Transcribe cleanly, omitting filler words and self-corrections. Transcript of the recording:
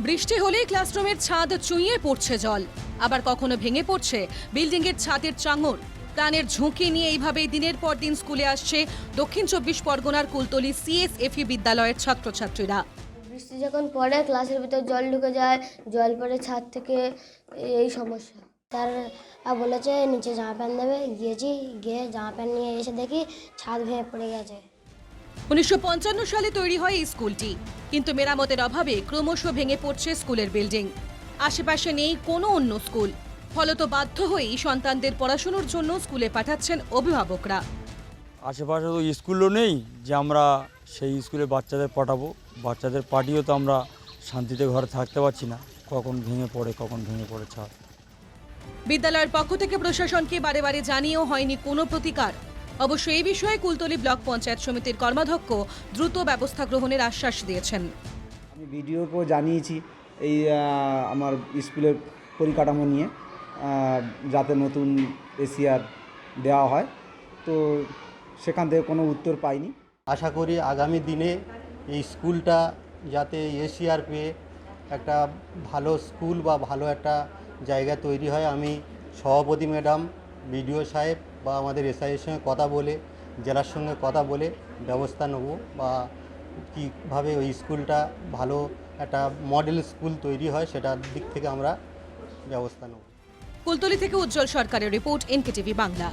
বৃষ্টি হলেই ক্লাসরুমের ছাদ চুইয়ে পড়ছে জল, আবার কখনো ভেঙে পড়ছে বিল্ডিংয়ের ছাদের চাঙড়। প্রাণের ঝুঁকি নিয়ে এইভাবেই দিনের পর দিন স্কুলে আসছে দক্ষিণ 24 পরগনার কুলতলি সিএসএফই বিদ্যালয়ের ছাত্রছাত্রীরা। বৃষ্টি যখন পড়ে ক্লাসের ভিতর জল ঢুকে যায়, জল পড়ে ছাদ থেকে, এই সমস্যা। তার বলেছে নিচে জামা প্যান্ট দেবে, গিয়ে জামা প্যান্ট নিয়ে এসে দেখি ছাদ ভেঙে পড়ে গেছে। 1955 সালে তৈরি হয় এই স্কুলটি, কিন্তু মেরামতের অভাবে ক্রমশ ভেঙে পড়ছে স্কুলের বিল্ডিং। আশেপাশে নেই কোনো অন্য স্কুল, ফলত বাধ্য হয়েই সন্তানদের পড়াশোনার জন্য স্কুলে পাঠাচ্ছেন অভিভাবকরা। আশেপাশে তো স্কুলও নেই যে আমরা সেই স্কুলে বাচ্চাদের পাঠাবো। বাচ্চাদের পাঠিয়েও তো আমরা শান্তিতে ঘরে থাকতে পারছি না, কখন ভেঙে পড়ে ছাদ। বিদ্যালয়ের পক্ষ থেকে প্রশাসনকে বারে বারে জানিয়েও হয়নি কোনো প্রতিকার। অবশ্য এই বিষয়ে কুলতলি ব্লক পঞ্চায়েত সমিতির কর্মাধ্যক্ষ দ্রুত ব্যবস্থা গ্রহণের আশ্বাস দিয়েছেন। আমি বিডিওকেও জানিয়েছি এই আমার স্কুলের পরিকাঠামো নিয়ে, যাতে নতুন এসিআর দেওয়া হয়, তো সেখান থেকে কোনো উত্তর পাইনি। আশা করি আগামী দিনে এই স্কুলটা যাতে এসিআর পেয়ে একটা ভালো স্কুল বা ভালো একটা জায়গা তৈরি হয়। আমি সভাপতি ম্যাডাম, বিডিও সাহেব বা আমাদের এসআইয়ের সঙ্গে কথা বলে, জেলার সঙ্গে কথা বলে ব্যবস্থা নেব, বা কীভাবে ওই স্কুলটা ভালো একটা মডেল স্কুল তৈরি হয় সেটার দিক থেকে আমরা ব্যবস্থা নেব। কুলতলি থেকে উজ্জ্বল সরকারের রিপোর্ট, এনকেটিভি বাংলা।